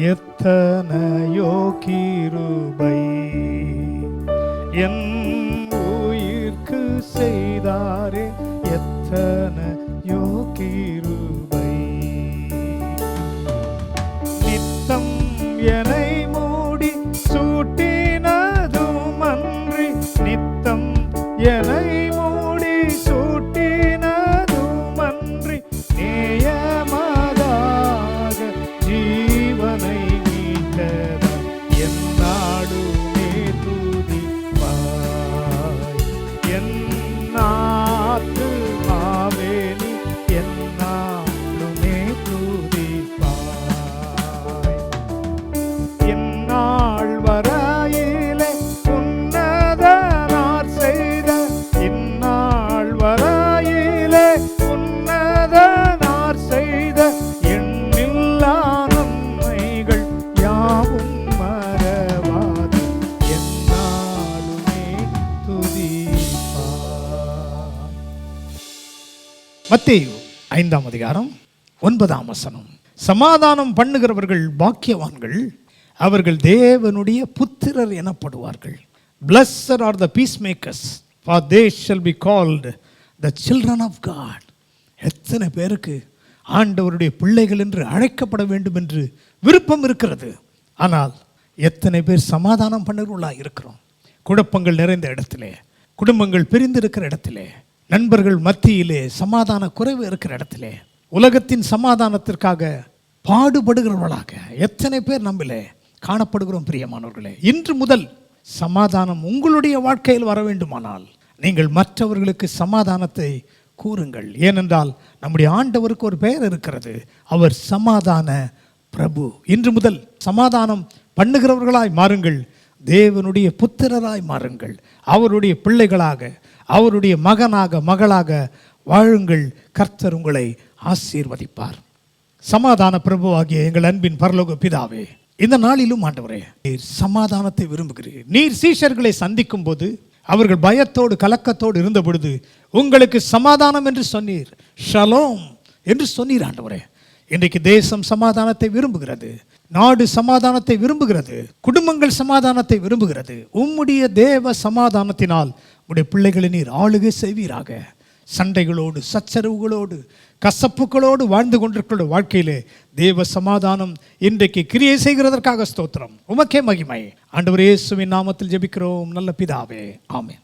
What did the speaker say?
எத்தனையோ கிருபை என் உயிர்க்கு செய்தாரே, எத்தனையோ கிருபை. நித்தம் என்னை மூடி சூட்டினதும் அன்றி, நித்தம் என்னை மூடி சூட்டினதும் அன்றி, நேயமாக ஜீவனை மீட்டத என்னாடுமே துதிப்பாய். என்னாத்துமாவே நீ என்னாடுமே துதிப்பாய். இந்நாள் வரையிலே உன்னதனார் செய்த, இந்நாள் வரையிலே உன்னதனார் செய்த எண்ணில்லா நன்மைகள் யாவும் மறவாது என்னாலுமே துதிப்பாய். மத்தேயு 5ஆம் அதிகாரம் 9ஆம் வசனம். சமாதானம் பண்ணுகிறவர்கள் பாக்கியவான்கள், அவர்கள் தேவனுடைய புத்திரர் எனப்படுவார்கள். Blessed are the peacemakers, for they shall be called the children of God. எத்தனை பேருக்கு ஆண்டவருடைய பிள்ளைகள் என்று அழைக்கப்பட வேண்டும் என்று விருப்பம் இருக்கிறது. ஆனால் எத்தனை பேர் சமாதானம் பண்ணுகிறவர்களாக இருக்கிறோம்? குழப்பங்கள் நிறைந்த இடத்திலே, குடும்பங்கள் பிரிந்து இருக்கிற இடத்திலே, நண்பர்கள் மத்தியிலே சமாதான குறைவு இருக்கிற இடத்திலே, உலகத்தின் சமாதானத்திற்காக பாடுபடுகிறவர்களாக எத்தனை பேர் நம்மிலே காணப்படுகிறோம். பிரியமானவர்களே, இன்று முதல் சமாதானம் உங்களுடைய வாழ்க்கையில் வர வேண்டுமானால் நீங்கள் மற்றவர்களுக்கு சமாதானத்தை கூறுங்கள். ஏனென்றால் நம்முடைய ஆண்டவருக்கு ஒரு பெயர் இருக்கிறது, அவர் சமாதான பிரபு. இன்று முதல் சமாதானம் பண்ணுகிறவர்களாய் மாறுங்கள், தேவனுடைய புத்திரராய் மாறுங்கள், அவருடைய பிள்ளைகளாக, அவருடைய மகனாக மகளாக வாழுங்கள். கர்த்தர் உங்களை ஆசீர்வதிப்பார். சமாதான பிரபுவாகிய எங்கள் அன்பின் பரலோக பிதாவே, இந்த நாளிலும் ஆண்டவரே, நீர் சமாதானத்தை விரும்புகிறீர். நீர் சீஷர்களை சந்திக்கும் போது அவர்கள் பயத்தோடு கலக்கத்தோடு இருந்த பொழுது உங்களுக்கு சமாதானம் என்று சொன்னீர், ஷலோம் என்று சொன்னீர். ஆண்டவரே, இன்றைக்கு தேசம் சமாதானத்தை விரும்புகிறது, நாடு சமாதானத்தை விரும்புகிறது, குடும்பங்கள் சமாதானத்தை விரும்புகிறது. உம்முடைய தேவ சமாதானத்தினால் உம்முடைய பிள்ளைகளை நீர் ஆளுகை செய்வீராக. சண்டைகளோடு சச்சரவுகளோடு கசப்புகளோடு வாழ்ந்து கொண்டிருக்கிற வாழ்க்கையிலே தேவ சமாதானம் இன்றைக்கு கிரியை செய்கிறதற்காக ஸ்தோத்திரம். உமக்கே மகிமை. ஆண்டவர் இயேசுவின் நாமத்தில் ஜெபிக்கிறோம் நல்ல பிதாவே, ஆமென்.